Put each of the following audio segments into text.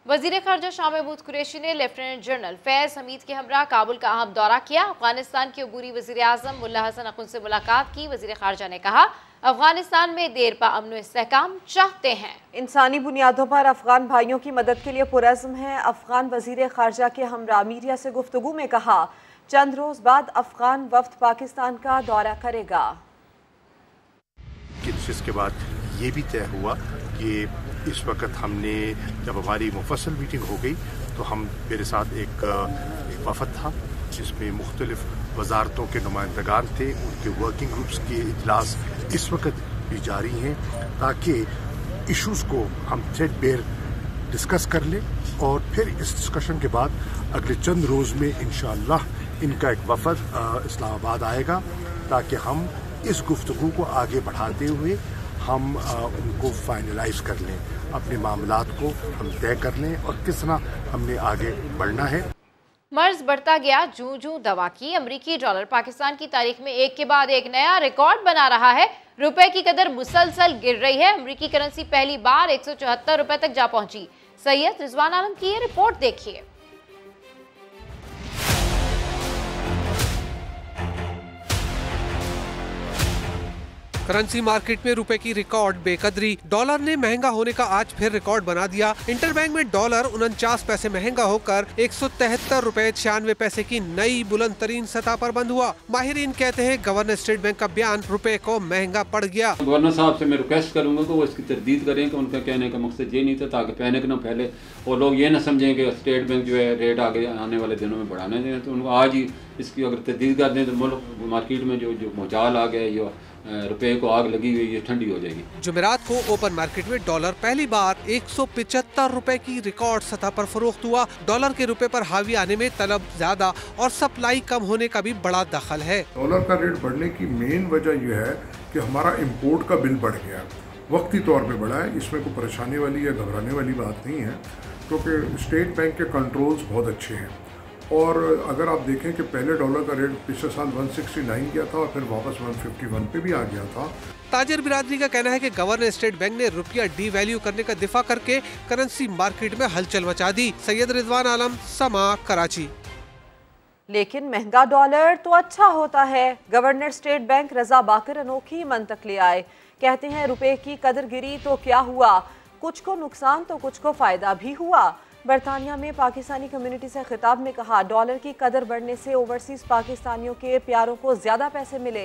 वजीर खारजा शाह महमूद कुरैशी ने lieutenant general Faiz Hamid के हमरा काबुल का अहम दौरा किया। अफगानिस्तान के अबूरी वजीर आजम मुल्ला हसन अकुन से मुलाकात की। वजीर खारजा ने कहा, अफगानिस्तान में देर पा अमन इस्तेहकाम चाहते हैं। इंसानी बुनियादों पर अफगान भाइयों की मदद के लिए पुरज़्म है। अफगान वजीर खारजा के हमरा मीडिया से गुफ्तगू में कहा, चंद रोज बाद अफगान वफ्द पाकिस्तान का दौरा करेगा। इसके बाद ये भी तय हुआ कि इस वक्त हमने, जब हमारी मुफस्सल मीटिंग हो गई तो मेरे साथ एक वफद था जिसमें मुख्तलिफ वजारतों के नुमाइंदगान थे। उनके वर्किंग ग्रुप्स के इजलास इस वक्त भी जारी हैं ताकि इश्यूज़ को हम थ्रेडबेयर डिस्कस कर लें और फिर इस डिस्कशन के बाद अगले चंद रोज़ में इंशाअल्लाह इनका एक वफद इस्लामाबाद आएगा ताकि हम इस गुफ्तगू को आगे बढ़ाते हुए हम उनको फाइनलाइज कर लें, अपने मामलात को हम तय कर लें और किस तरह हमने आगे बढ़ना है। मर्ज बढ़ता गया जूं जूं दवा की। अमरीकी डॉलर पाकिस्तान की तारीख में एक के बाद एक नया रिकॉर्ड बना रहा है। रुपए की कदर मुसलसल गिर रही है। अमरीकी करेंसी पहली बार 174 रुपए तक जा पहुंची। सैयद रिजवान आलम की ये रिपोर्ट देखिए। करेंसी मार्केट में रुपए की रिकॉर्ड बेकदरी। डॉलर ने महंगा होने का आज फिर रिकॉर्ड बना दिया। इंटरबैंक में डॉलर 49 पैसे महंगा होकर 173 रुपए 96 पैसे की नई बुलंद तरीन सतह पर बंद हुआ। माहिरीन कहते हैं गवर्नर स्टेट बैंक का बयान रुपए को महंगा पड़ गया। गवर्नर साहब से मैं रिक्वेस्ट करूंगा कि वो इसकी तरदीद करें कि उनका कहने का मकसद ये नहीं था ताकि पैनिक न फैले और लोग ये न समझें कि स्टेट बैंक जो है रेट आगे आने वाले दिनों में बढ़ाने दें। तो उनको आज ही इसकी अगर तरदीद कर दें तो मुल्क मार्केट में जो भूचाल आ गया, जो रुपए को आग लगी हुई, ये ठंडी हो जाएगी। जुमेरात को ओपन मार्केट में डॉलर पहली बार 175 रुपए की रिकॉर्ड सतह पर फरोख्त हुआ। डॉलर के रुपए पर हावी आने में तलब ज्यादा और सप्लाई कम होने का भी बड़ा दखल है। डॉलर का रेट बढ़ने की मेन वजह यह है कि हमारा इम्पोर्ट का बिल बढ़ गया, वक्ती तौर पे बढ़ा है। इसमें कोई परेशानी वाली या घबराने वाली बात नहीं है क्योंकि स्टेट बैंक के कंट्रोल्स बहुत अच्छे हैं। और अगर आप देखें कि पहले डॉलर का रेट पिछले साल 169 गया था और फिर वापस 151 पे भी आ गया था। ताजिर बिरादरी का कहना है कि गवर्नर स्टेट बैंक ने रुपया डी वैल्यू करने का दिफा करके करेंसी मार्केट में हलचल मचा दी। सैयद रिजवान आलम, समा, कराची। लेकिन महंगा डॉलर तो अच्छा होता है। गवर्नर स्टेट बैंक रजा बाकर अनोखी मंतक ले आए। कहते हैं रुपए की कदर गिरी तो क्या हुआ, कुछ को नुकसान तो कुछ को फायदा भी हुआ। बरतानिया में पाकिस्तानी कम्युनिटी से खिताब में कहा, डॉलर की कदर बढ़ने से ओवरसीज पाकिस्तानियों के प्यारों को ज्यादा पैसे मिले।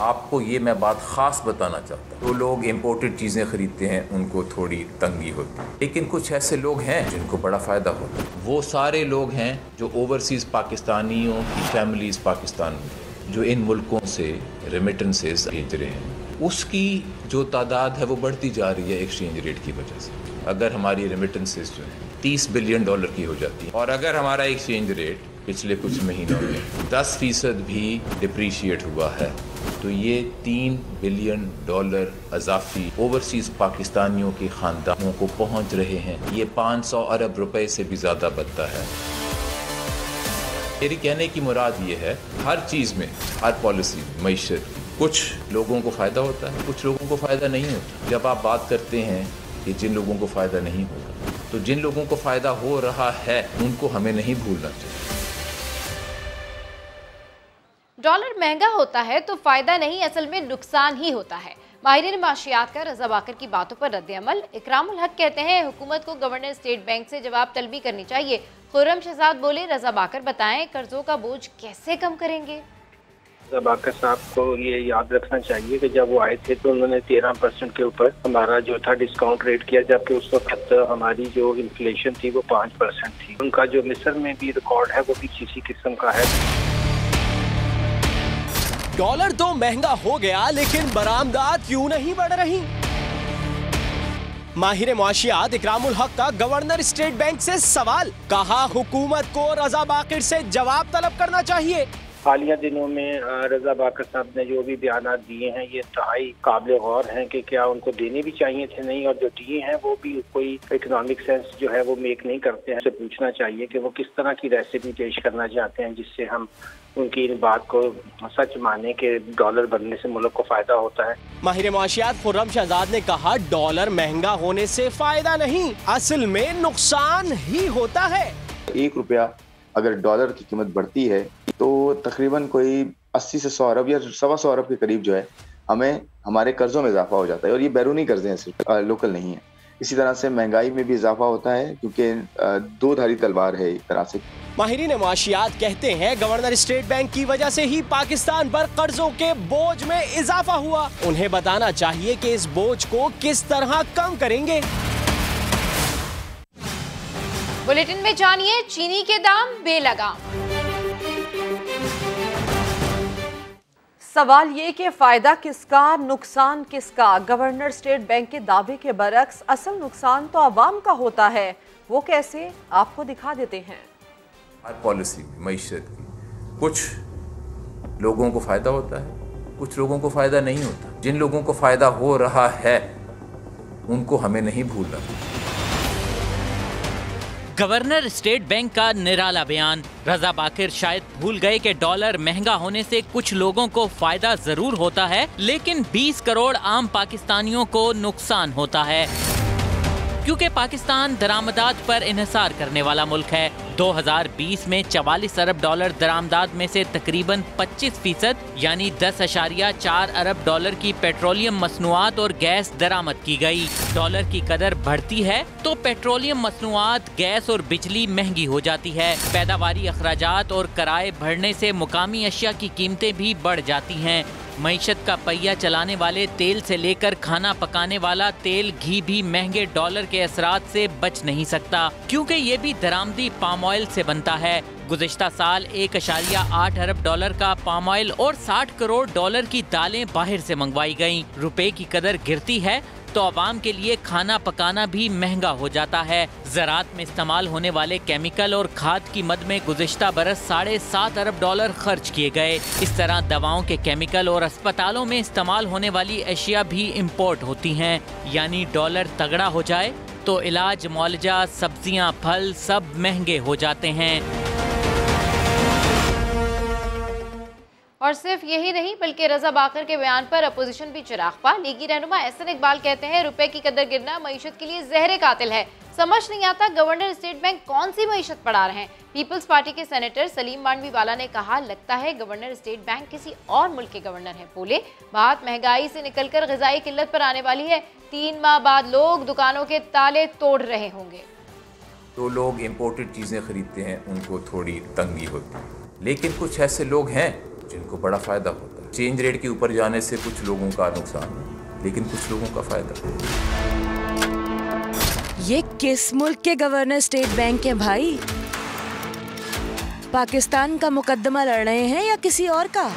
आपको ये मैं बात खास बताना चाहता हूँ, जो लोग इम्पोर्टेड चीज़ें खरीदते हैं उनको थोड़ी तंगी होती है, लेकिन कुछ ऐसे लोग हैं जिनको बड़ा फ़ायदा होता है। वो सारे लोग हैं जो ओवरसीज़ पाकिस्तानियों की फैमिलीज़ पाकिस्तान में जो इन मुल्कों से रेमिटेंसेस भेज रहे हैं, उसकी जो तादाद है वो बढ़ती जा रही है एक्सचेंज रेट की वजह से। अगर हमारी रेमिटेंसेस जो है 30 बिलियन डॉलर की हो जाती है और अगर हमारा एक्सचेंज रेट पिछले कुछ महीनों में 10% भी डिप्रीशिएट हुआ है तो ये 3 बिलियन डॉलर अजाफी ओवरसीज पाकिस्तानियों के खानदानों को पहुंच रहे हैं। ये 500 अरब रुपए से भी ज़्यादा बनता है। मेरी कहने की मुराद ये है, हर चीज़ में, हर पॉलिसी मईशत कुछ लोगों को फ़ायदा होता है, कुछ लोगों को फ़ायदा नहीं होता। जब आप बात करते हैं कि जिन लोगों को फ़ायदा नहीं होगा, तो जिन लोगों को फ़ायदा हो रहा है उनको हमें नहीं भूलना चाहिए। डॉलर महंगा होता है तो फायदा नहीं, असल में नुकसान ही होता है। माहिरीन माशियात का रजा बाकर की बातों पर रद्द-ए-अमल। इकरामुल हक कहते हैं हुकूमत को गवर्नर स्टेट बैंक से जवाब तलबी करनी चाहिए। खुर्रम शहजाद बोले, रजा बाकर बताएं कर्जों का बोझ कैसे कम करेंगे। रजा बाकर साहब को ये याद रखना चाहिए कि जब वो आए थे तो उन्होंने 13% के ऊपर हमारा जो था डिस्काउंट रेट किया, जबकि उस वक्त हमारी जो इन्फ्लेशन थी वो 5% थी। उनका जो मिस्र में भी रिकॉर्ड है वो भी इसी किस्म का है। डॉलर तो महंगा हो गया लेकिन बरामदात क्यों नहीं बढ़ रही? माहिर मुआशियात इकरामुल हक का गवर्नर स्टेट बैंक से सवाल। कहा हुकूमत को रजा बाकिर से जवाब तलब करना चाहिए। हालिया दिनों में रजा बाकर साहब ने जो भी बयान दिए हैं ये इंतहाई काबिल गौर हैं कि क्या उनको देने भी चाहिए थे नहीं, और जो दिए हैं वो भी कोई इकोनॉमिक सेंस जो है वो मेक नहीं करते हैं। से पूछना चाहिए कि वो किस तरह की रेसिपी पेश करना चाहते हैं जिससे हम उनकी इन बात को सच माने कि डॉलर बनने से मुल्क को फायदा होता है। माहिर मुआशियात खुर्रम शहजाद ने कहा, डॉलर महंगा होने से फायदा नहीं, असल में नुकसान ही होता है। 1 रुपया अगर डॉलर की कीमत बढ़ती है तो तकरीबन कोई 80 से 100 अरब या 125 अरब के करीब जो है हमें हमारे कर्जों में इजाफा हो जाता है, और ये बैरूनी कर्जे हैं, सिर्फ लोकल नहीं है। इसी तरह से महंगाई में भी इजाफा होता है क्योंकि दो धारी तलवार है एक तरह से। माहिरीन मुआशियात कहते हैं गवर्नर स्टेट बैंक की वजह से ही पाकिस्तान पर कर्जों के बोझ में इजाफा हुआ। उन्हें बताना चाहिए कि इस बोझ को किस तरह कम करेंगे। बुलेटिन में जानिए चीनी के दाम बेलगाम। सवाल ये कि फायदा किसका, नुकसान किसका। गवर्नर स्टेट बैंक के दावे के बरक्स असल नुकसान तो आवाम का होता है। वो कैसे, आपको दिखा देते हैं। हर पॉलिसी मईशत की कुछ लोगों को फायदा होता है, कुछ लोगों को फायदा नहीं होता। जिन लोगों को फायदा हो रहा है उनको हमें नहीं भूलना। गवर्नर स्टेट बैंक का निराला बयान। रजा बाकर शायद भूल गए कि डॉलर महंगा होने से कुछ लोगों को फायदा जरूर होता है, लेकिन 20 करोड़ आम पाकिस्तानियों को नुकसान होता है, क्योंकि पाकिस्तान दरामदात पर इन्हिसार करने वाला मुल्क है। 2020 में 44 अरब डॉलर दरामदात में से तकरीबन 25% यानी 10.4 अरब डॉलर की पेट्रोलियम मसनूआत और गैस दरामद की गई। डॉलर की कदर बढ़ती है तो पेट्रोलियम मसनूआत, गैस और बिजली महंगी हो जाती है। पैदावारी अखराजात और किराए बढ़ने से मुकामी अशिया की कीमतें भी बढ़ जाती हैं। मईशत का पहिया चलाने वाले तेल से लेकर खाना पकाने वाला तेल, घी भी महंगे डॉलर के असरात से बच नहीं सकता, क्योंकि ये भी दरामदी पाम ऑयल से बनता है। गुज़िश्ता साल 1.8 अरब डॉलर का पाम ऑयल और 60 करोड़ डॉलर की दालें बाहर से मंगवाई गईं। रुपए की कदर गिरती है तो आवाम के लिए खाना पकाना भी महंगा हो जाता है। ज़राअत में इस्तेमाल होने वाले केमिकल और खाद की मद में गुज़िश्ता बरस 7.5 अरब डॉलर खर्च किए गए। इस तरह दवाओं के केमिकल और अस्पतालों में इस्तेमाल होने वाली अशिया भी इम्पोर्ट होती हैं। यानी डॉलर तगड़ा हो जाए तो इलाज, मुआलजा, सब्जियां, फल सब महंगे हो जाते हैं। और सिर्फ यही नहीं बल्कि रजा बाकर के बयान पर अपोजिशन भी चिराग पा। लीगी रहनुमा एहसन इकबाल कहते हैं रुपए की कदर गिरना मईशत के लिए जहर कातिल है। समझ नहीं आता गवर्नर स्टेट बैंक कौन सी मईशत पढ़ा रहे हैं। पीपल्स पार्टी के सेनेटर सलीम मांडवीवाला ने कहा, लगता है गवर्नर स्टेट बैंक किसी और मुल्क के गवर्नर हैं। बोले, बात महंगाई से निकलकर ग़िज़ाई किल्लत पर आने वाली है। 3 माह बाद लोग दुकानों के ताले तोड़ रहे होंगे। तो लोग इम्पोर्टेड चीज़ें खरीदते हैं उनको थोड़ी तंगी होती है, लेकिन कुछ ऐसे लोग हैं जिनको बड़ा फ़ायदा होता है। चेंज रेट के ऊपर जाने से कुछ लोगों का नुकसान है, लेकिन कुछ लोगों का फ़ायदा। ये किस मुल्क के गवर्नर स्टेट बैंक हैं भाई? पाकिस्तान का मुकदमा लड़ रहे हैं या किसी और का?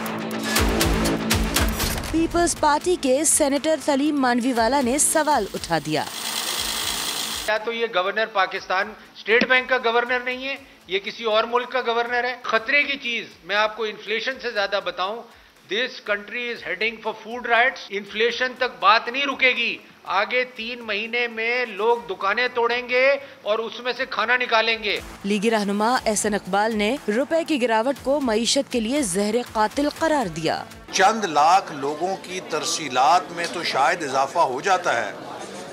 पीपल्स पार्टी के सेनेटर सलीम मांडवीवाला ने सवाल उठा दिया। क्या तो ये गवर्नर पाकिस्तान स्टेट बैंक का गवर्नर नहीं है, ये किसी और मुल्क का गवर्नर है। खतरे की चीज मैं आपको इन्फ्लेशन से ज्यादा बताऊं, this country is heading for food rights. Inflation तक बात नहीं रुकेगी। आगे 3 महीने में लोग दुकानें तोड़ेंगे और उसमें से खाना निकालेंगे। लीगी रहनुमा एहसन इकबाल ने रुपए की गिरावट को मईशत के लिए जहर कातिल करार दिया। चंद लाख लोगों की तरसीलात में तो शायद इजाफा हो जाता है,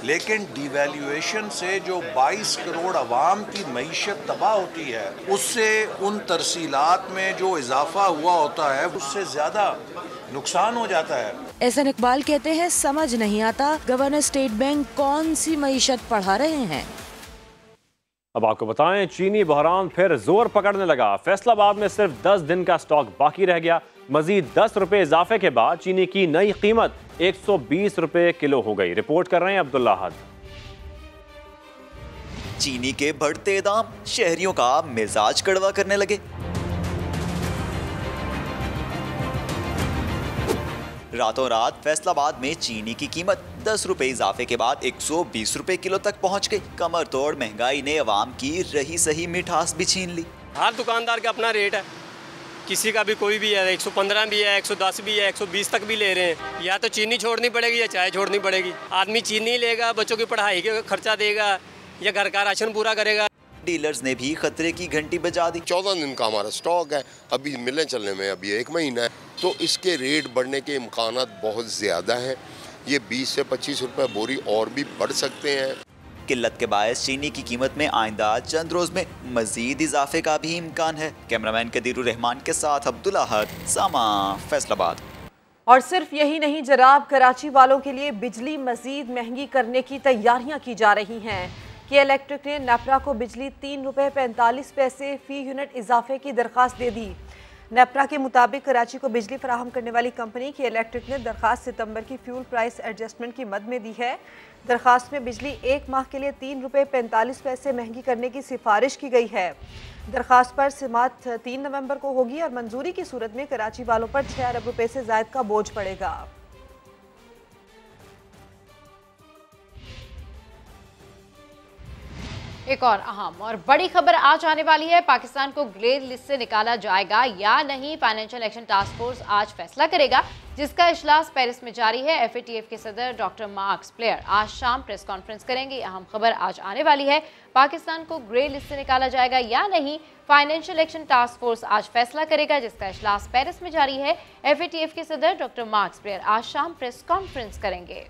लेकिन डिवैल्यूएशन से जो 22 करोड़ अवाम की मईशत तबाह होती है, उससे उन तरसीलात में जो इजाफा हुआ होता है उससे ज्यादा नुकसान हो जाता है। एहसन इकबाल कहते हैं, समझ नहीं आता गवर्नर स्टेट बैंक कौन सी मईशत पढ़ा रहे हैं। अब आपको बताएं, चीनी बहरान फिर जोर पकड़ने लगा। फैसलाबाद में सिर्फ 10 दिन का स्टॉक बाकी रह गया। मजीद 10 रुपए इजाफे के बाद चीनी की नई कीमत 120 रुपए किलो हो गई। रिपोर्ट कर रहे हैं अब्दुल्ला हद। चीनी के बढ़ते दाम शहरियों का मिजाज कड़वा करने लगे। रातों रात फैसलाबाद में चीनी की कीमत 10 रुपए इजाफे के बाद 120 रुपए किलो तक पहुंच गई। कमर तोड़ महंगाई ने अवाम की रही सही मिठास भी छीन ली। हर दुकानदार का अपना रेट है, किसी का भी कोई भी है, 115 भी है, 110 भी है, 120 तक भी ले रहे हैं। या तो चीनी छोड़नी पड़ेगी या चाय छोड़नी पड़ेगी। आदमी चीनी लेगा, बच्चों की पढ़ाई का खर्चा देगा या घर का राशन पूरा करेगा। डीलर्स ने भी खतरे की घंटी बजा दी। 14 दिन का हमारा स्टॉक है, अभी मिलने चलने में अभी 1 महीना है, तो इसके रेट बढ़ने के इम्कान बहुत ज़्यादा हैं। ये 20 से 25 रुपए बोरी और भी बढ़ सकते हैं। किल्लत के बायस चीनी की कीमत में आइंदा चंद रोज में मजीद इजाफे का भी इम्कान है। कैमरामैन कदीरुर रहमान के साथ अब्दुल अहद, सामा, फैसलाबाद। और सिर्फ यही नहीं जनाब, कराची वालों के लिए बिजली मजीद महंगी करने की तैयारियां की जा रही हैं। कि इलेक्ट्रिक ने नेपरा को बिजली 3 रुपये 45 पैसे फी यूनिट इजाफे की दरख्वास्त दे दी। नेपरा के मुताबिक कराची को बिजली फराहम करने वाली कंपनी की इलेक्ट्रिक ने दरख्वास्त सितंबर की फ्यूल प्राइस एडजस्टमेंट की मद में दी है। दरख्वास्त में बिजली 1 माह के लिए 3 रुपये 45 पैसे महंगी करने की सिफारिश की गई है। दरख्वास्त पर समाअत 3 नवंबर को होगी और मंजूरी की सूरत में कराची वालों पर 6 अरब रुपए से ज्यादा का बोझ पड़ेगा। एक और अहम और बड़ी खबर आज आने वाली है। पाकिस्तान को ग्रे लिस्ट से निकाला जाएगा या नहीं, फाइनेंशियल एक्शन टास्क फोर्स आज फैसला करेगा, जिसका इजलास पेरिस में जारी है। FATF के सदर डॉक्टर मार्क्स प्लेयर आज शाम प्रेस कॉन्फ्रेंस करेंगे। अहम खबर आज आने वाली है। पाकिस्तान को ग्रे लिस्ट से निकाला जाएगा या नहीं, फाइनेंशियल एक्शन टास्क फोर्स आज फैसला करेगा, जिसका इजलास पेरिस में जारी है। FATF के सदर डॉक्टर मार्क्स प्लेयर आज शाम प्रेस कॉन्फ्रेंस करेंगे।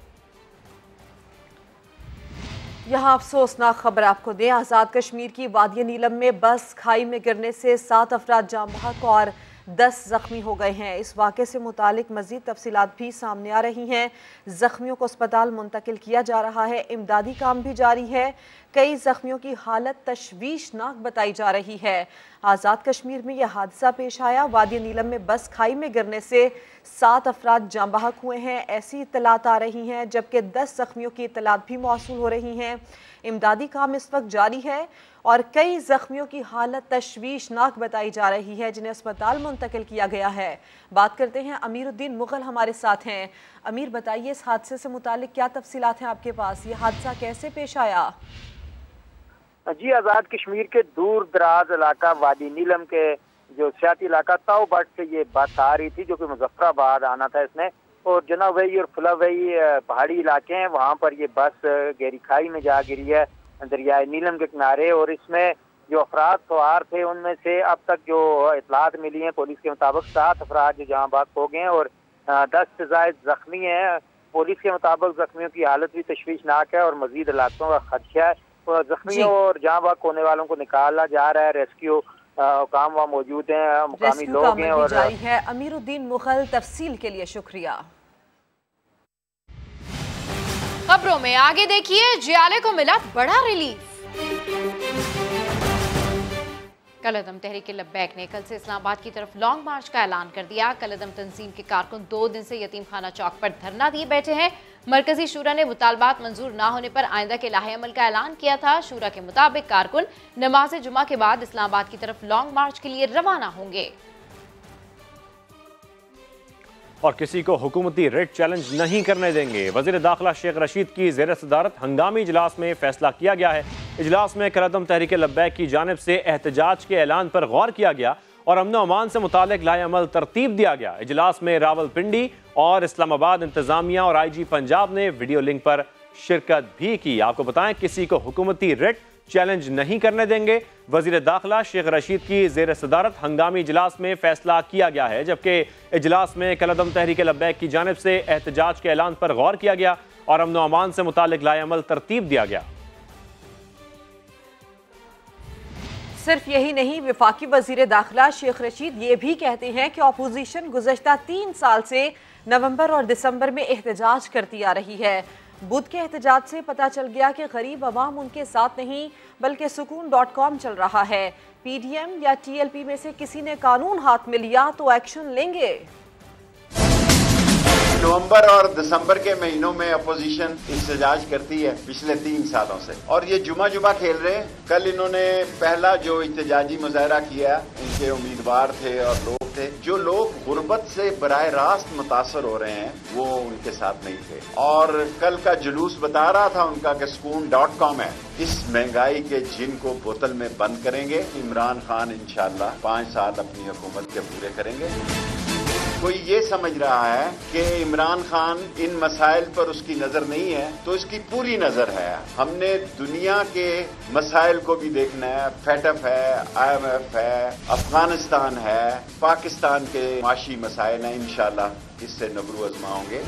यहाँ अफसोसनाक खबर आपको दें, आज़ाद कश्मीर की वादी नीलम में बस खाई में गिरने से 7 अफराद जाँ बहक और 10 जख्मी हो गए हैं। इस वाक़े से मुतालिक मज़ीद तफसीलात भी सामने आ रही हैं। जख्मियों को अस्पताल मुंतकिल किया जा रहा है, इमदादी काम भी जारी है। कई जख्मियों की हालत तशवीशनाक बताई जा रही है। आज़ाद कश्मीर में यह हादसा पेश आया। वादी नीलम में बस खाई में गिरने से 7 अफराद जाँ बहक हुए हैं, ऐसी इत्तलात आ रही हैं, जबकि 10 जख्मियों की इत्तलात भी मौसूल हो रही हैं। इमदादी काम इस वक्त जारी है और कई जख्मियों की हालत तशवीशनाक बताई जा रही है, जिन्हें अस्पताल मुंतकिल किया गया है। बात करते हैं, अमीरुद्दीन मुगल हमारे साथ हैं। अमीर, बताइए इस हादसे से मुतालिक क्या तफसीलात हैं आपके पास? ये हादसा कैसे पेश आया? जी, आज़ाद कश्मीर के दूर दराज इलाका वादी नीलम के जो सियाती इलाका ताओबट से ये बस आ रही थी, जो कि मुजफ्फराबाद आना था इसने, और जनावई और फुलावई पहाड़ी इलाके हैं, वहाँ पर ये बस गहरी खाई में जा गिरी है दरियाए नीलम के किनारे। और इसमें जो अफराद सवार थे उनमें से अब तक जो इतलात मिली हैं पुलिस के मुताबिक 7 अफराद जो जहाँ बाग हो गए हैं और 10 से ज्यादा जख्मी हैं। पुलिस के मुताबिक जख्मियों की हालत भी तशवीशनाक है और मजीद इलाकों का खदशा है। जख्मियों और जहाँ बाग होने वालों को निकाला जा रहा है। रेस्क्यू काम वहाँ मौजूद हैं, मुकामी लोग हैं और जारी है। अमीरुद्दीन मुगल, तफसील के लिए शुक्रिया। खबरों में आगे देखिए, जियाले को मिला बड़ा रिलीफ। कलअदम तहरीक लब्बैक ने कल से इस्लामाबाद की तरफ लॉन्ग मार्च का ऐलान कर दिया। कलअदम तंजीम के कारकुन 2 दिन से यतीम खाना चौक पर धरना दिए बैठे हैं। मरकजी शूरा ने मुतालबात मंजूर ना होने पर आइंदा के लाहे अमल का ऐलान किया था। शूरा के मुताबिक कारकुन नमाज जुमा के बाद इस्लामाबाद की तरफ लॉन्ग मार्च के लिए रवाना होंगे। और किसी को हुकूमती रेट चैलेंज नहीं करने देंगे। वज़ीर दाखिला शेख रशीद की ज़ेर सदारत हंगामी इजलास में फैसला किया गया है। इजलास में कलअदम तहरीक लब्बैक की जानिब से एहतजाज के ऐलान पर गौर किया गया और अमन अमान से मुतालिक लाए अमल तरतीब दिया गया। इजलास में रावलपिंडी और इस्लामाबाद इंतजामिया और IG पंजाब ने वीडियो लिंक पर शिरकत भी की। आपको बताएं, किसी को हुकूमती रेट चैलेंज नहीं करने देंगे। वजीर दाखिला शेख रशीद की ज़ेर सदारत हंगामी इजलास में फैसला किया गया है, जबकि इजलास में कलअदम तहरीक लब्बैक की जानिब से एहतजाज के ऐलान पर गौर किया गया और अमन अमान से मुतालिक लाए अमल तरतीब दिया गया। सिर्फ यही नहीं, वफाकी वजीर दाखिला शेख रशीद ये भी कहते हैं कि अपोजिशन गुज़श्ता 3 साल से नवंबर और दिसंबर में एहतजाज करती आ रही है। बुध के एहतजाज से पता चल गया कि गरीब अवाम उनके साथ नहीं बल्कि सुकून.com चल रहा है। PDM या TLP में से किसी ने कानून हाथ में लिया तो एक्शन लेंगे। नवंबर और दिसंबर के महीनों में अपोजिशन एहतजाज करती है पिछले 3 सालों से, और ये जुमा खेल रहे हैं। कल इन्होंने पहला जो एहतजाजी मुजाहरा किया, इनके उम्मीदवार थे और लोग थे। जो लोग गुर्बत से बराह रास्त मुतासर हो रहे हैं वो उनके साथ नहीं थे। और कल का जुलूस बता रहा था उनका कि Spoon.com है। इस महंगाई के जिन को बोतल में बंद करेंगे। इमरान खान इंशाअल्लाह 5 साल अपनी हुकूमत के पूरे करेंगे। कोई ये समझ रहा है कि इमरान खान इन मसाइल पर उसकी नजर नहीं है, तो इसकी पूरी नजर है। हमने दुनिया के मसाइल को भी देखना है। फेटफ है, IMF है, अफगानिस्तान है, पाकिस्तान के माशी मसाइल हैं। इंशाअल्लाह इससे नबरू आजमाओगे।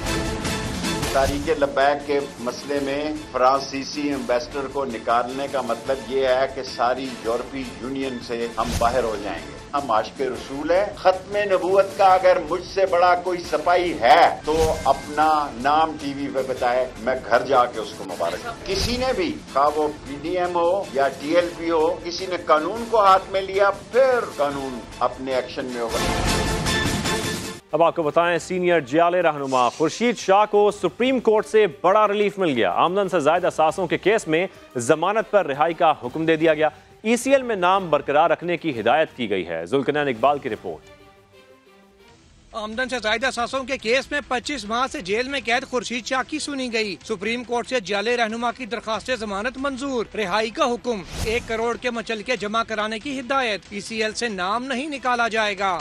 तारीख लब्बैक के मसले में फ्रांसीसी एम्बेसडर को निकालने का मतलब ये है कि सारी यूरोपीय यूनियन से हम बाहर हो जाएंगे। हम आशिक़ रसूल है। खत्म नबूवत का अगर मुझसे बड़ा कोई सपाई है तो अपना नाम टीवी पे बताए, मैं घर जाके उसको मुबारक। किसी ने भी, खा वो PDM हो या TLP हो, किसी ने कानून को हाथ में लिया, फिर कानून अपने एक्शन में होगा। अब आपको बताएं, सीनियर जियाले रहनुमा खुर्शीद शाह को सुप्रीम कोर्ट से बड़ा रिलीफ मिल गया। आमदन से ज्यादा असासों के केस में जमानत पर रिहाई का हुक्म दे दिया गया। ECL में नाम बरकरार रखने की हिदायत की गई है। जुल्कनैन इकबाल की रिपोर्ट। आमदन से ज्यादा असासों के केस में 25 माह से जेल में कैद खुर्शीद शाह की सुनी गई। सुप्रीम कोर्ट से जियाले रहनुमा की दरखास्त जमानत मंजूर, रिहाई का हुक्म, 1 करोड़ के मुचलके जमा कराने की हिदायत। ECL से नाम नहीं निकाला जाएगा।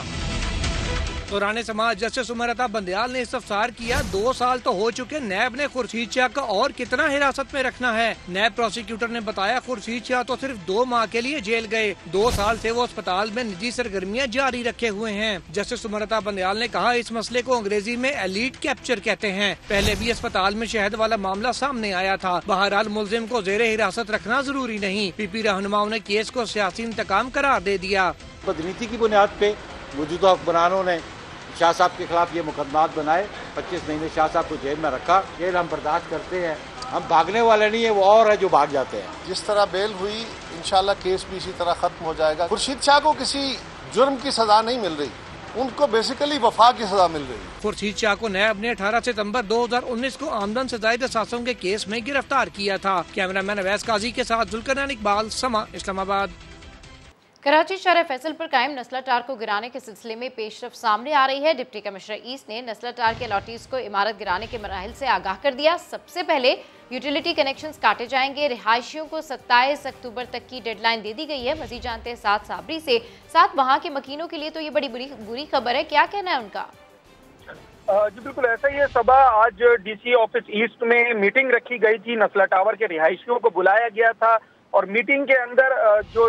दौरान समाज जस्टिस उमर अता बंदयाल ने इस्तफसार किया, 2 साल तो हो चुके, नैब ने खुर्शीद शाह का और कितना हिरासत में रखना है। नैब प्रोसिक्यूटर ने बताया खुर्शीद शाह तो सिर्फ 2 माह के लिए जेल गए, 2 साल से वो अस्पताल में निजी सरगर्मियां जारी रखे हुए हैं। जस्टिस उमर अता बंदयाल ने कहा, इस मसले को अंग्रेजी में एलीट कैप्चर कहते हैं। पहले भी अस्पताल में शहद वाला मामला सामने आया था। बहरहाल मुलजिम को जेर हिरासत रखना जरूरी नहीं। PP रहनुमाओं ने केस को सियासी इंतकाम करार दे दिया। बदनीति की बुनियाद पे मौजूदा हुक्मरानों ने शाह साहब के खिलाफ ये मुकदमात बनाए, 25 महीने शाह साहब को जेल में रखा। जेल हम बर्दाश्त करते हैं, हम भागने वाले नहीं है, वो और है जो भाग जाते हैं। जिस तरह बेल हुई, इंशाल्लाह केस भी इसी तरह खत्म हो जाएगा। खुर्शीद शाह को किसी जुर्म की सजा नहीं मिल रही, उनको बेसिकली वफा की सजा मिल रही है। खुर्शीद शाह को नैब ने 18 सितंबर 2019 को आमदन से ज्यादा असासों के केस में गिरफ्तार किया था। कैमरामैन अवैस काजी के साथ जुल्करनैन इकबाल, समा, इस्लामाबाद। कराची शहर फैसल पर कायम नस्ला टार को गिराने के सिलसिले में पेशरफ सामने आ रही है। डिप्टी कमिश्नर ईस्ट ने नस्ला टार के अलॉटीज को इमारत गिराने के मराहिल से आगाह कर दिया। सबसे पहले यूटिलिटी कनेक्शंस काटे जाएंगे। रिहायशियों को 27 अक्टूबर तक की डेडलाइन दे दी गई है। मजीद जानते हैं साथ साबरी से। साथ वहाँ के मकीनों के लिए तो ये बड़ी बुरी खबर है, क्या कहना है उनका? जी बिल्कुल ऐसा ही है सबा। आज DC ऑफिस ईस्ट में मीटिंग रखी गई थी। नस्ला टावर के रिहायशियों को बुलाया गया था और मीटिंग के अंदर जो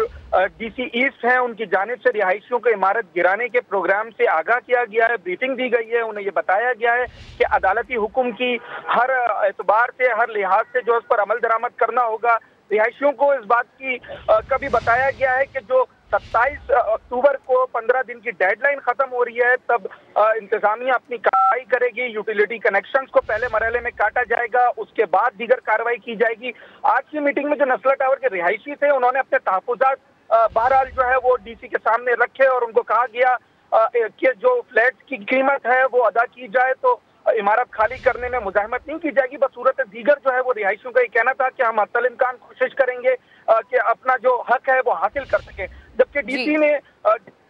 DC ईस्ट हैं उनकी जानिब से रिहायशियों को इमारत गिराने के प्रोग्राम से आगाह किया गया है। ब्रीफिंग दी गई है। उन्हें ये बताया गया है कि अदालती हुक्म की हर एतबार से, हर लिहाज से जो उस पर अमल दरामद करना होगा। रिहायशियों को इस बात की कभी बताया गया है कि जो 27 अक्टूबर को 15 दिन की डेडलाइन खत्म हो रही है, तब इंतजामिया अपनी कार्रवाई करेगी। यूटिलिटी कनेक्शंस को पहले मरहले में काटा जाएगा, उसके बाद दीगर कार्रवाई की जाएगी। आज की मीटिंग में जो नस्ला टावर के रिहायशी थे उन्होंने अपने तहफ़्फ़ुज़ात बहरहाल जो है वो DC के सामने रखे और उनको कहा गया कि जो फ्लैट की कीमत है वो अदा की जाए, तो इमारत खाली करने में मुजाहमत नहीं की जाएगी। बसूरत दीगर जो है वो रिहायशियों का ये कहना था कि हम हत्तल इम्कान कोशिश करेंगे कि अपना जो हक है वो हासिल कर सके। जबकि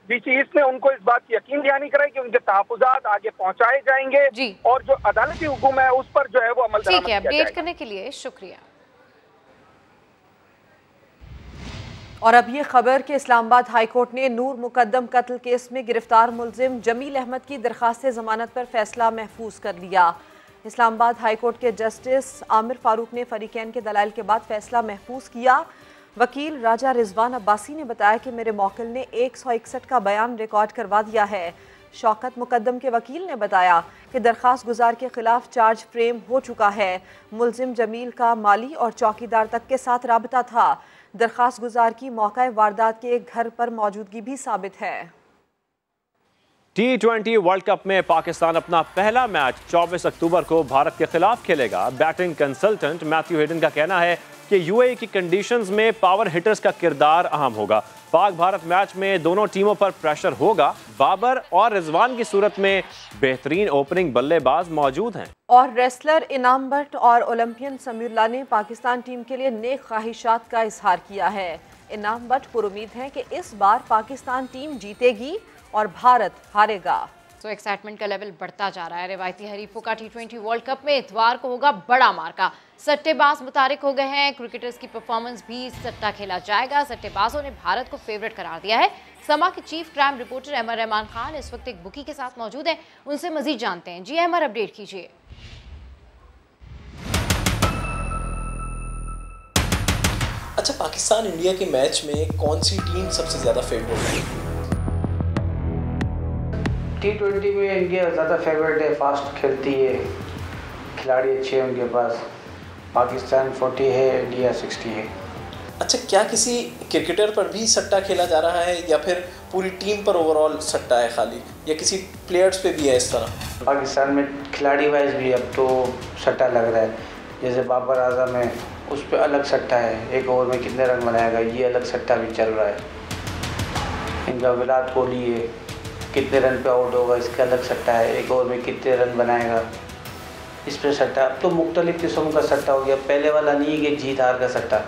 DC ईस्ट ने उनको इस बात की यकीन दहानी कराई कि उनके तहफ़्फ़ुज़ात आगे पहुंचाए जाएंगे और जो अदालती हुक्म है उस पर जो है वो अमल दरामद किया जाएगा। अपडेट करने के लिए शुक्रिया। और अब ये खबर कि इस्लामाबाद हाईकोर्ट ने नूर मुकद्दम कत्ल केस में गिरफ्तार मुलजिम जमील अहमद की दरखास्त जमानत पर फैसला महफूज कर लिया। इस्लामाबाद हाईकोर्ट के जस्टिस आमिर फारूक ने फरीकैन के दलाइल के बाद फैसला महफूज किया। वकील राजा रिजवान अब्बासी ने बताया कि मेरे मौकिल ने 161 का बयान रिकॉर्ड करवा दिया है। शौकत मुकद्दम के वकील ने बताया कि दरखास्त गुजार के खिलाफ चार्ज फ्रेम हो चुका है। मुलजिम जमील का माली और चौकीदार तक के साथ राबता था। दरखास्त गुजार की मौका वारदात के घर पर मौजूदगी भी साबित है। T20 वर्ल्ड कप में पाकिस्तान अपना पहला मैच 24 अक्टूबर को भारत के खिलाफ खेलेगा। बैटिंग कंसल्टेंट मैथ्यू हेडन का कहना है कि UAE की कंडीशंस में पावर हिटर्स का किरदार अहम होगा। पाक भारत मैच में दोनों टीमों पर प्रेशर होगा। बाबर और रिजवान की सूरत में बेहतरीन ओपनिंग बल्लेबाज मौजूद हैं। और रेसलर इनाम भट्ट और ओलंपियन समीउल्लाह ने पाकिस्तान टीम के लिए नेक ख्वाहिशात का इजहार किया है। इनाम भट्ट पुरुमीद हैं कि इस बार पाकिस्तान टीम जीतेगी और भारत हारेगा। तो एक्साइटमेंट का लेवल बढ़ता जा रहा है। रिवायती हरीफों का T20 वर्ल्ड कप में इतवार को होगा बड़ा मार्का। सट्टेबाज मुतारिक हो गए हैं। क्रिकेटर्स की परफॉर्मेंस भी सट्टा खेला जाएगा। सट्टेबाजों ने भारत को फेवरेट करार दिया है। समा के chief crime reporter Ahmed Rahman Khan इस वक्त एक बुकी के साथ मौजूद हैं, उनसे मजीद जानते हैं। जी अहमद, अपडेट कीजिए। अच्छा, पाकिस्तान इंडिया के मैच में कौन सी टीम सबसे ज्यादा फेवरेट है? T20 में इंडिया ज़्यादा फेवरेट है, फास्ट खेलती है, खिलाड़ी अच्छे हैं उनके पास। पाकिस्तान 40 है, इंडिया 60 है। अच्छा, क्या किसी क्रिकेटर पर भी सट्टा खेला जा रहा है या फिर पूरी टीम पर ओवरऑल सट्टा है खाली, या किसी प्लेयर्स पे भी है इस तरह? पाकिस्तान में खिलाड़ी वाइज भी अब तो सट्टा लग रहा है। जैसे बाबर आजम है, उस पर अलग सट्टा है, एक ओवर में कितने रन बनाएगा, ये अलग सट्टा भी चल रहा है। इनका विराट कोहली है, कितने रन पे आउट होगा, इसका अलग सट्टा है, एक ओवर में कितने रन बनाएगा, इस पर सट्टा। अब तो मुख्तलिफ किस्म का सट्टा हो गया, पहले वाला नहीं है कि जीत हार का सट्टा,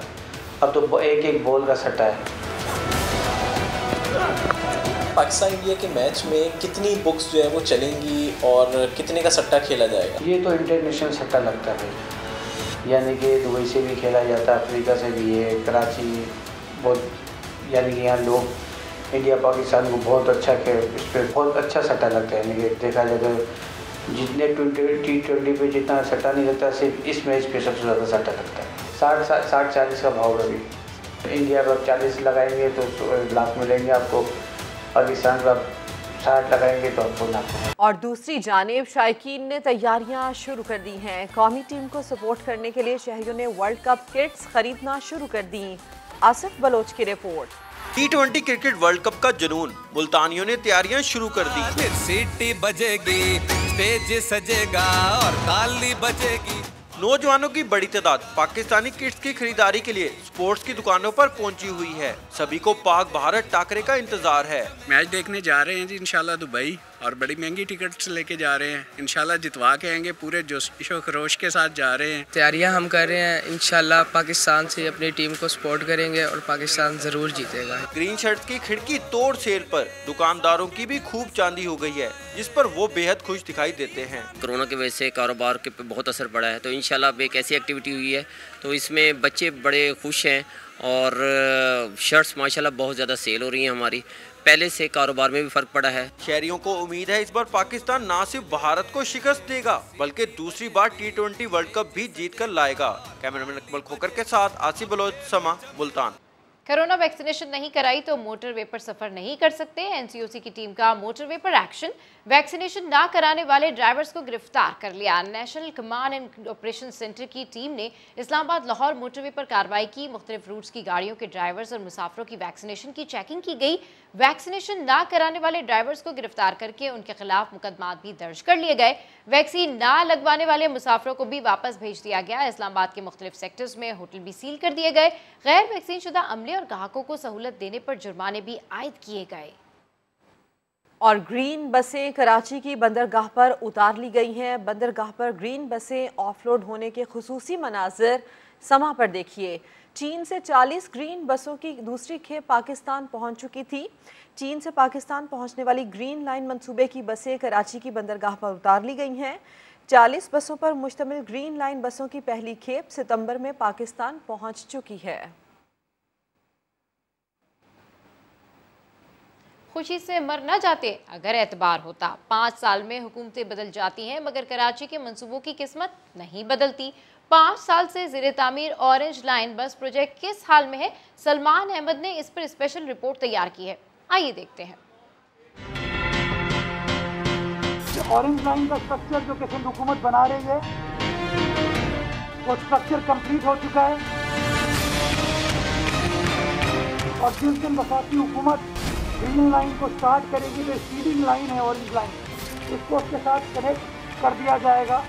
अब तो एक एक बॉल का सट्टा है। पाकिस्तान इंडिया के मैच में कितनी बुक्स जो है वो चलेंगी और कितने का सट्टा खेला जाएगा? ये तो इंटरनेशनल सट्टा लगता है, यानी कि दुबई से भी खेला जाता है, अफ्रीका से भी है, कराची बहुत, यानी कि यहाँ लोग इंडिया पाकिस्तान को बहुत अच्छा इस पर बहुत अच्छा सट्टा लगता है। यानी कि देखा जाए तो जितने T20 पे जितना सट्टा नहीं लगता, सिर्फ इस मैच पे सबसे ज़्यादा सट्टा लगता है। 60-40 का भाव है अभी। इंडिया पर 40 लगाएंगे तो लाख मिलेंगे आपको, पाकिस्तान पर 60 लगाएंगे तो आपको लाख। और दूसरी जानिब शायकीन ने तैयारियां शुरू कर दी हैं। कौमी टीम को सपोर्ट करने के लिए शहरियों ने वर्ल्ड कप किट्स खरीदना शुरू कर दी। आसिफ बलोच की report. T20 cricket world cup का जुनून, मुल्तानियों ने तैयारियां शुरू कर दी। सीटी बजेगी, स्टेज सजेगा और ताली बजेगी। नौजवानों की बड़ी तादाद पाकिस्तानी किट्स की खरीदारी के लिए स्पोर्ट्स की दुकानों पर पहुंची हुई है। सभी को पाक भारत टाकरे का इंतजार है। मैच देखने जा रहे हैं जी इंशाल्लाह दुबई, और बड़ी महंगी टिकट्स लेके जा रहे हैं। इंशाल्लाह जितवा के आएंगे, पूरे जोश खरोश के साथ जा रहे हैं। तैयारियां हम कर रहे हैं, इंशाल्लाह पाकिस्तान से अपनी टीम को सपोर्ट करेंगे और पाकिस्तान जरूर जीतेगा। ग्रीन शर्ट्स की खिड़की तोड़ सेल पर दुकानदारों की भी खूब चांदी हो गई है, जिस पर वो बेहद खुश दिखाई देते हैं। कोरोना की वजह से कारोबार के पे बहुत असर पड़ा है, तो इंशाल्लाह अब एक ऐसी एक्टिविटी हुई है तो इसमें बच्चे बड़े खुश हैं और शर्ट्स माशाल्लाह बहुत ज़्यादा सेल हो रही हैं हमारी। पहले से कारोबार में भी फर्क पड़ा है। शहरियों को उम्मीद है इस बार पाकिस्तान न सिर्फ भारत को शिकस्त देगा बल्कि दूसरी बार T20 वर्ल्ड कप भी जीत कर लाएगा। कैमरामैन अकमल खोकर के साथ आसिफ बलोच, समा, मुल्तान। कोरोना वैक्सीनेशन नहीं कराई तो मोटरवे पर सफर नहीं कर सकते। एनसीओसी की टीम का मोटरवे पर एक्शन। वैक्सीनेशन ना कराने वाले ड्राइवर्स को गिरफ्तार कर लिया। National command and operation centre की टीम ने इस्लामाबाद लाहौर मोटरवे पर कार्रवाई की। मुख्तलिफ रूट्स की गाड़ियों के ड्राइवर्स और मुसाफिरों की वैक्सीनेशन की चेकिंग की गई। वैक्सीनेशन ना कराने वाले ड्राइवर्स को गिरफ्तार करके उनके खिलाफ मुकदमा भी दर्ज कर लिए गए। वैक्सीन ना लगवाने वाले मुसाफिरों को भी वापस भेज दिया गया। इस्लामाबाद के मुख्तलिफ सेक्टर्स में होटल भी सील कर दिए गए। गैर वैक्सीन शुदा अमले और ग्राहकों को सहूलत देने पर जुर्माने भी आयद किए गए। और ग्रीन बसें कराची की बंदरगाह पर उतार ली गई हैं। बंदरगाह पर ग्रीन बसें ऑफलोड होने के खुसूसी मनाजिर समा पर देखिए। चीन से 40 ग्रीन बसों की दूसरी खेप पाकिस्तान पहुंच चुकी थी। चीन से पाकिस्तान पहुंचने वाली ग्रीन लाइन मंसूबे की बसें कराची की बंदरगाह पर उतार ली गई हैं। 40 बसों पर मुश्तमिल ग्रीन लाइन बसों की पहली खेप सितंबर में पाकिस्तान पहुंच चुकी है। खुशी से मर न जाते अगर एतबार होता। 5 साल में हुकूमतें बदल जाती हैं मगर कराची के मंसूबों की किस्मत नहीं बदलती। 5 साल से ज़ेरे तामीर ऑरेंज लाइन बस प्रोजेक्ट किस हाल में है? सलमान अहमद ने इस पर स्पेशल रिपोर्ट तैयार की है, आइए देखते हैं। ऑरेंज लाइन का स्ट्रक्चर जो कि सिंध हुकूमत बना रही है वो स्ट्रक्चर कंप्लीट हो चुका है और जिस दिन वफाकी हुकूमत ग्रीन लाइन को स्टार्ट करेगी तो फीडिंग लाइन है ऑरेंज लाइन, इसको उसके साथ कनेक्ट कर दिया जाएगा।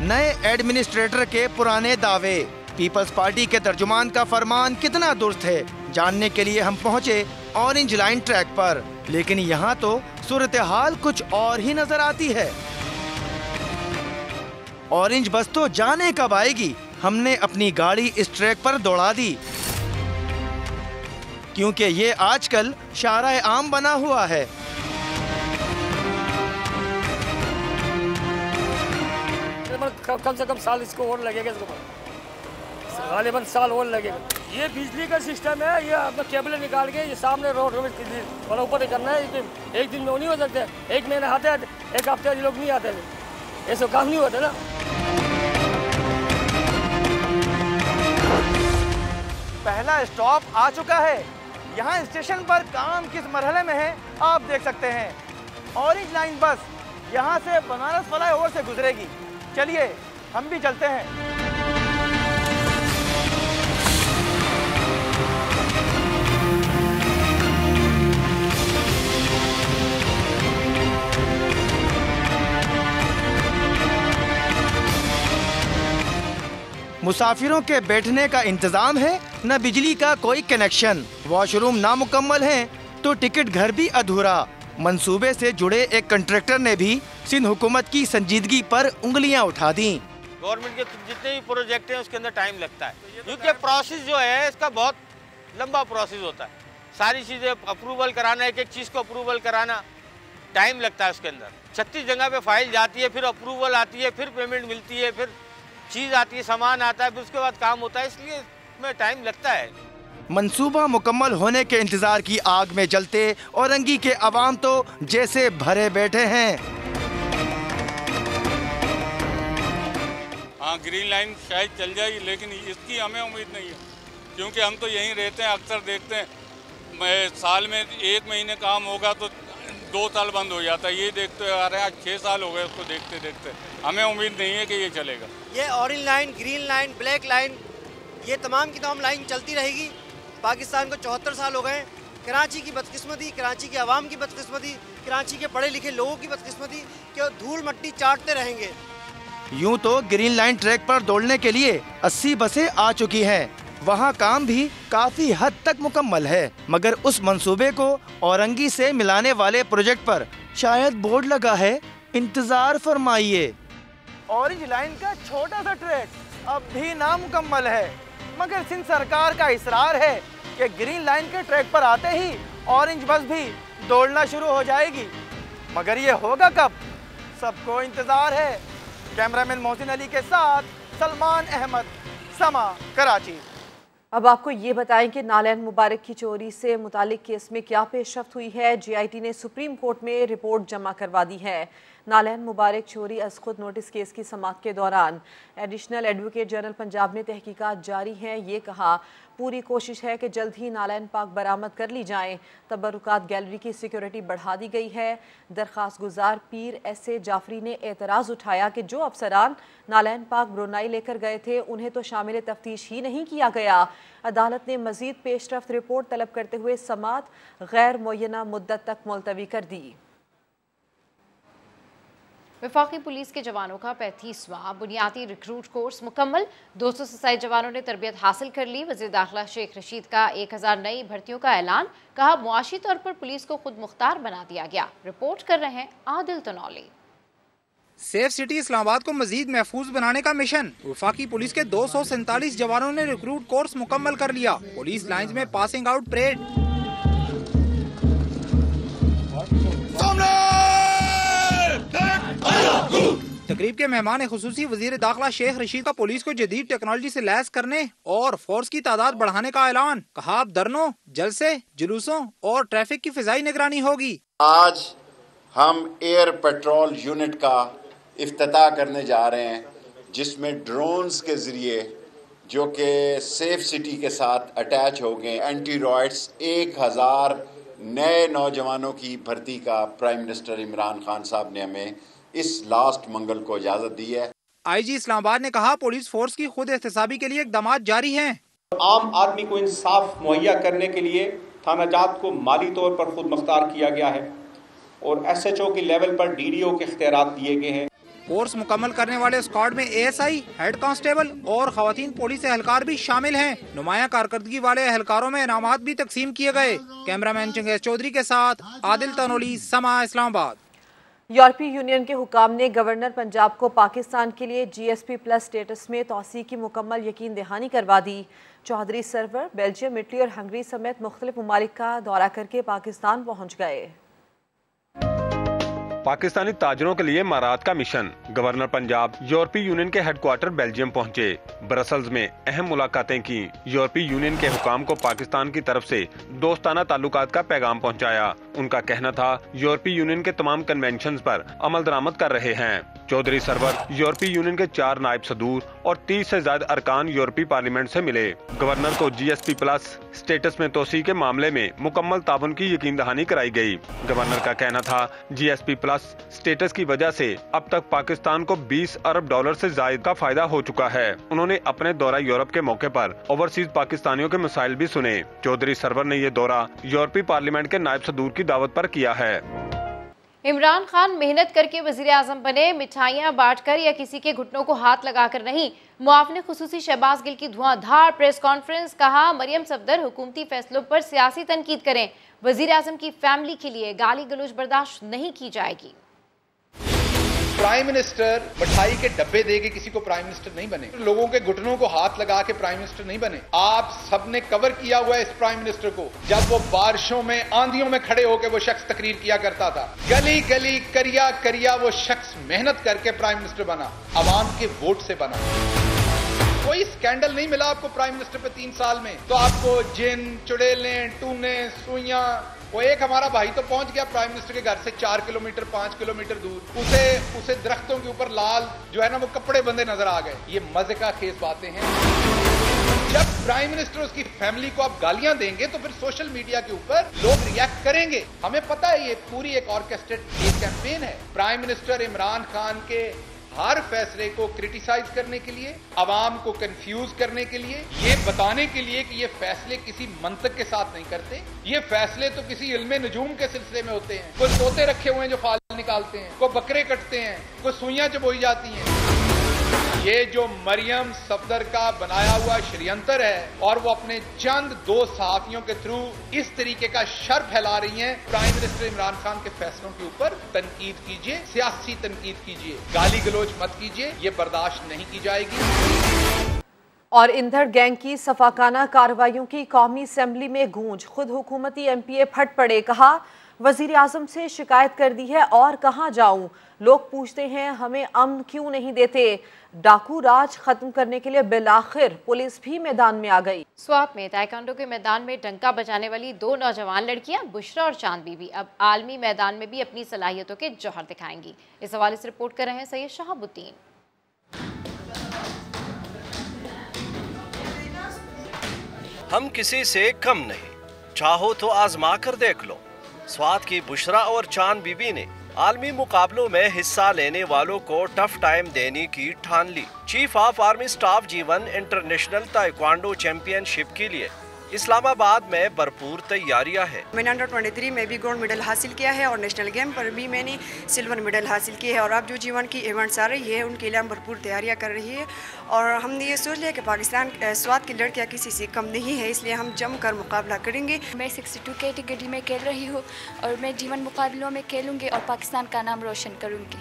नए एडमिनिस्ट्रेटर के पुराने दावे, पीपल्स पार्टी के तर्जुमान का फरमान कितना दुरुस्त है जानने के लिए हम पहुंचे ऑरेंज लाइन ट्रैक पर, लेकिन यहाँ तो सूरत हाल कुछ और ही नजर आती है। ऑरेंज बस तो जाने कब आएगी, हमने अपनी गाड़ी इस ट्रैक पर दौड़ा दी। क्योंकि ये आजकल शाराए आम बना हुआ है। कम से कम साल इसको और लगेगा, गालिबन साल और लगेगा। ये बिजली का सिस्टम है, ये अपना केबल निकाल के ये सामने रोड वाला ऊपर करना है। एक दिन में नहीं हो सकते, एक महीने आते हैं, एक हफ्ते लोग नहीं आते, ऐसा काम नहीं होता ना। पहला स्टॉप आ चुका है। यहाँ स्टेशन पर काम किस मरहले में है आप देख सकते हैं। ऑरेंज लाइन बस यहाँ से बनारस फ्लाईओवर से गुजरेगी। चलिए हम भी चलते हैं। मुसाफिरों के बैठने का इंतजाम है, न बिजली का कोई कनेक्शन। वॉशरूम नामुकम्मल हैं तो टिकट घर भी अधूरा। मंसूबे से जुड़े एक कंट्रैक्टर ने भी सिंध हुकूमत की संजीदगी पर उंगलियां उठा दी। गवर्नमेंट के जितने भी प्रोजेक्ट हैं उसके अंदर टाइम लगता है, क्योंकि प्रोसेस जो है इसका बहुत लंबा प्रोसेस होता है। सारी चीज़ें अप्रूवल कराना, एक एक चीज़ को अप्रूवल कराना टाइम लगता है उसके अंदर। 36 जगह पे फाइल जाती है, फिर अप्रूवल आती है, फिर पेमेंट मिलती है, फिर चीज़ आती है, सामान आता है, फिर उसके बाद काम होता है, इसलिए इसमें टाइम लगता है। मंसूबा मुकम्मल होने के इंतजार की आग में जलते औरंगी के अवाम तो जैसे भरे बैठे हैं। हाँ, ग्रीन लाइन शायद चल जाएगी, लेकिन इसकी हमें उम्मीद नहीं है, क्योंकि हम तो यहीं रहते हैं, अक्सर देखते हैं साल में 1 महीने काम होगा तो 2 साल बंद हो जाता है। ये देखते आ रहे हैं, आज 6 साल हो गए उसको देखते देखते। हमें उम्मीद नहीं है कि ये चलेगा। ये orange line, green line, black line, ये तमाम की तमाम लाइन चलती रहेगी। पाकिस्तान को 74 साल हो गए। कराची की बदकिस्मती, कराची के अवाम की बदकिस्मती, कराची के पढ़े लिखे लोगों की बदकिस्मती कि धूल मट्टी चाटते रहेंगे। यूं तो ग्रीन लाइन ट्रैक पर दौड़ने के लिए 80 बसें आ चुकी हैं। वहाँ काम भी काफी हद तक मुकम्मल है, मगर उस मंसूबे को औरंगी से मिलाने वाले प्रोजेक्ट पर शायद बोर्ड लगा है, इंतजार फरमाइए। ऑरेंज लाइन का छोटा सा ट्रैक अब भी नामुकम्मल है, मगर सिंध सरकार का इसरार है कि ग्रीन लाइन के ट्रैक पर आते ही ऑरेंज बस भी दौड़ना शुरू हो जाएगी। मगर ये होगा कब, सबको इंतजार है। कैमरामैन मोहसिन अली के साथ सलमान अहमद, समा, कराची। अब आपको ये बताएं कि नालैन मुबारक की चोरी से मुतालिक केस में क्या पेशरफ्त हुई है। GIT ने सुप्रीम कोर्ट में रिपोर्ट जमा करवा दी है। नालैन मुबारक चोरी अज खुद नोटिस केस की समाअत के दौरान एडिशनल एडवोकेट जनरल पंजाब ने तहकीकात जारी हैं। ये कहा, पूरी कोशिश है कि जल्द ही नालैन पाक बरामद कर ली जाएं। तबरुकात गैलरी की सिक्योरिटी बढ़ा दी गई है। दरख्वास्त गुजार पीर SA जाफरी ने एतराज़ उठाया कि जो अफसरान नालैन पाक ब्रुनाई लेकर गए थे उन्हें तो शामिल तफ्तीश ही नहीं किया गया। अदालत ने मजीद पेशरफ्त रिपोर्ट तलब करते हुए समाअत गैर मुअय्यना मुद्दत तक मुलतवी कर दी। वफाकी पुलिस के जवानों का 35वां बुनियादी रिक्रूट कोर्स मुकम्मल। 200 से ज्यादा जवानों ने तरबियत हासिल कर ली। वज़ीर दाखिला शेख रशीद का 1000 नई भर्तियों का ऐलान। कहा, मुआशी तौर पर पुलिस को खुद मुख्तार बना दिया गया। रिपोर्ट कर रहे हैं आदिल तनौली। सेफ सिटी इस्लामाबाद को मजीद महफूज बनाने का मिशन। वफाकी पुलिस के 247 जवानों ने रिक्रूट कोर्स मुकम्मल कर लिया। पुलिस लाइंस में पासिंग आउट परेड। तकरीब के मेहमान खुसूसी वजीर दाखिला शेख रशीद का पुलिस को जदीद टेक्नोलॉजी से लैस करने और फोर्स की तादाद बढ़ाने का ऐलान। कहा, अब धरनों, जलसे, जुलूसों और ट्रैफिक की फिजाई निगरानी होगी। आज हम एयर पेट्रोल यूनिट का इफ्तिताह करने जा रहे हैं, जिसमें ड्रोन्स के जरिए, जो कि सेफ सिटी के साथ अटैच हो गए, एंटी रॉयड्स 1000 नए नौजवानों की भर्ती का प्राइम मिनिस्टर इमरान खान साहब ने हमें इस लास्ट मंगल को इजाजत दी है। IG इस्लामाबाद ने कहा, पुलिस फोर्स की खुद एहतसाबी के लिए इक़दाम जारी हैं। आम आदमी को इंसाफ मुहैया करने के लिए थाना जात को माली तौर पर खुद मुख्तार किया गया है और SHO के लेवल पर DDO के इख्तियारात दिए गए हैं। कोर्स मुकम्मल करने वाले स्क्वाड में ASI, हेड कांस्टेबल और खवातीन पुलिस एहलकार भी शामिल हैं। नुमाया कारकर्दगी वाले एहलकारों में इनामात भी तकसीम किए गए। कैमरामैन चंगेज चौधरी के साथ आदिल तनोली, समा, इस्लामाबाद। यूरोपीय यूनियन के हुकाम ने गवर्नर पंजाब को पाकिस्तान के लिए GSP+ स्टेटस में तौसीक की मुकम्मल यकीन दहानी करवा दी। चौधरी सरवर बेल्जियम, इटली और हंगरी समेत मुख्तलिफ ममालिक का दौरा करके पाकिस्तान पहुँच गए। पाकिस्तानी ताजरों के लिए इमारात का मिशन। गवर्नर पंजाब यूरोपीय यूनियन के हेडक्वार्टर बेल्जियम पहुंचे। ब्रसल्स में अहम मुलाकातें की। यूरोपीय यूनियन के हुकाम को पाकिस्तान की तरफ से दोस्ताना ताल्लुकात का पैगाम पहुंचाया। उनका कहना था यूरोपीय यूनियन के तमाम कन्वेंशन पर अमल दरामद कर रहे हैं। चौधरी सरवर यूरोपीय यूनियन के 4 नायब सदूर और 30 से ज्यादा अरकान यूरोपीय पार्लियामेंट से मिले। गवर्नर को GSP+ स्टेटस में तोसी के मामले में मुकम्मल ताबन की यकीन दहानी कराई गई। गवर्नर का कहना था GSP+ स्टेटस की वजह से अब तक पाकिस्तान को $20 अरब से ज्यादा का फायदा हो चुका है। उन्होंने अपने दौरा यूरोप के मौके पर ओवरसीज पाकिस्तानियों के मसाइल भी सुने। चौधरी सरवर ने ये दौरा यूरोपीय पार्लियामेंट के नायब सदूर की दावत पर किया है। इमरान खान मेहनत करके वजीर आजम बने, मिठाइयाँ बांटकर या किसी के घुटनों को हाथ लगाकर नहीं। मुआवने खुसूसी शहबाज गिल की धुआंधार प्रेस कॉन्फ्रेंस। कहा मरियम सफदर हुकूमती फैसलों पर सियासी तनकीद करें, वजीर आजम की फैमिली के लिए गाली गलौज बर्दाश्त नहीं की जाएगी। प्राइम मिनिस्टर मिठाई के डब्बे देके किसी को प्राइम मिनिस्टर नहीं बने, लोगों के घुटनों को हाथ लगा के प्राइम मिनिस्टर नहीं बने। आप सबने कवर किया हुआ है इस प्राइम मिनिस्टर को, जब वो बारिशों में आंधियों में खड़े होकर वो शख्स तकरीर किया करता था। गली गली करिया करिया वो शख्स मेहनत करके प्राइम मिनिस्टर बना, अवाम के वोट से बना। कोई स्कैंडल नहीं मिला आपको प्राइम मिनिस्टर पे 3 साल में, तो आपको जिन, चुड़ैलें, टूने, सुइयां। वो एक हमारा भाई तो पहुंच गया प्राइम मिनिस्टर के घर से 4 किलोमीटर 5 किलोमीटर दूर, उसे दरख्तों के ऊपर लाल जो है ना वो कपड़े बंधे नजर आ गए। ये मजे का खेस बातें हैं। जब प्राइम मिनिस्टर उसकी फैमिली को आप गालियां देंगे तो फिर सोशल मीडिया के ऊपर लोग रिएक्ट करेंगे। हमें पता है ये पूरी एक ऑर्केस्ट्रेटेड कैंपेन है। प्राइम मिनिस्टर इमरान खान के हर फैसले को क्रिटिसाइज करने के लिए, अवाम को कंफ्यूज करने के लिए, ये बताने के लिए कि ये फैसले किसी मंतक के साथ नहीं करते, ये फैसले तो किसी इल्मे नजूम के सिलसिले में होते हैं। कोई तोते रखे हुए हैं जो फाल निकालते हैं, कोई बकरे कटते हैं, कोई सुइयां चबोई जाती हैं। ये जो मरियम सफदर का बनाया हुआ षड्यंत्र है और वो अपने चंद 2 सहाफियों के थ्रू इस तरीके का शर फैला रही हैं। प्राइम मिनिस्टर इमरान खान के फैसलों के ऊपर तनकीद कीजिए, सियासी तनकीद कीजिए, गाली गलौज मत कीजिए, ये बर्दाश्त नहीं की जाएगी। और इंधर गैंग की सफाकाना कार्रवाइयों की कौमी असम्बली में गूंज। खुद हुकूमती MPA फट पड़े, कहा वजीर आजम से शिकायत कर दी है और कहाँ जाऊं। लोग पूछते हैं हमें अमन क्यों नहीं देते। डाकू राज खत्म करने के लिए बिलाखिर पुलिस भी मैदान में आ गई। स्वात में ताइक्वांडो के मैदान में डंका बजाने वाली 2 नौजवान लड़कियां बुशरा और चांद बीबी अब आलमी मैदान में भी अपनी सलाहियतों के जौहर दिखाएंगी। इस हवाले से रिपोर्ट कर रहे हैं सैयद शहाबुद्दीन। हम किसी से कम नहीं, चाहो तो आजमा कर देख लो। स्वात की बुशरा और चांद बीबी ने आलमी मुकाबलों में हिस्सा लेने वालों को टफ टाइम देने की ठान ली। चीफ ऑफ आर्मी स्टाफ जीवन इंटरनेशनल ताइक्वांडो चैंपियनशिप के लिए इस्लामाबाद में भरपूर तैयारियां हैं। मैंने अंडर 23 में भी गोल्ड मेडल हासिल किया है और नेशनल गेम पर भी मैंने सिल्वर मेडल हासिल किया है। और अब जो जीवन की इवेंट्स आ रही है उनके लिए हम भरपूर तैयारियां कर रही है। और हमने ये सोच लिया कि पाकिस्तान स्वात की लड़कियां किसी से कम नहीं है, इसलिए हम जमकर मुकाबला करेंगे। मैं 62 कैटेगरी में खेल रही हूँ और मैं जीवन मुकाबलों में खेलूँगी और पाकिस्तान का नाम रोशन करूँगी।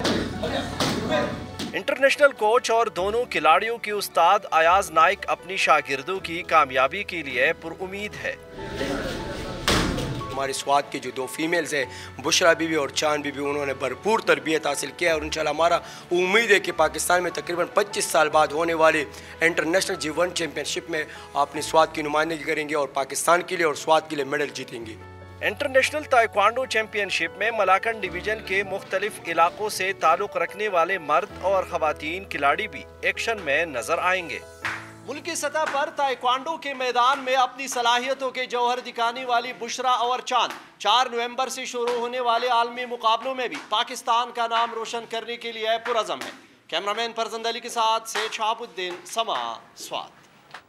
इंटरनेशनल कोच और दोनों खिलाड़ियों के उस्ताद अयाज नाइक अपनी शागिर्दों की कामयाबी के लिए पुरुमीद है। हमारी स्वात की जो 2 फीमेल्स है बुशरा बीबी और चांद बीबी, उन्होंने भरपूर तरबियत हासिल किया और इंशाल्लाह हमारा उम्मीद है कि पाकिस्तान में तकरीबन 25 साल बाद होने वाली इंटरनेशनल जीवन चैंपियनशिप में अपनी स्वात की नुमाइंदगी करेंगे और पाकिस्तान के लिए और स्वात के लिए मेडल जीतेंगे। इंटरनेशनल ताइक्वांडो चैंपियनशिप में मलाकन डिवीजन के मुख्तलिफ इलाकों से ताल्लुक रखने वाले मर्द और खवातीन खिलाड़ी भी एक्शन में नजर आएंगे। मुल्की सतह पर ताइक्वांडो के मैदान में अपनी सलाहियतों के जौहर दिखाने वाली बुशरा और चांद 4 नवंबर से शुरू होने वाले आलमी मुकाबलों में भी पाकिस्तान का नाम रोशन करने के लिए पुरअज़म है। कैमरामैन फरजंद अली के साथ से शहाबुद्दीन, समा, स्वात।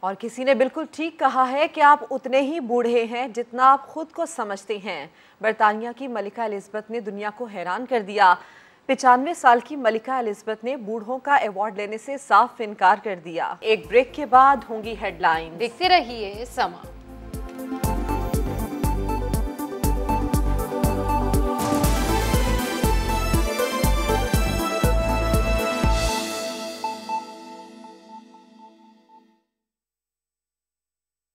और किसी ने बिल्कुल ठीक कहा है कि आप उतने ही बूढ़े हैं जितना आप खुद को समझते हैं। बरतानिया की मलिका एलिज़ाबेथ ने दुनिया को हैरान कर दिया। 95 साल की मलिका एलिज़ाबेथ ने बूढ़ों का अवार्ड लेने से साफ इनकार कर दिया। एक ब्रेक के बाद होंगी हेडलाइन। देखते रहिए समा।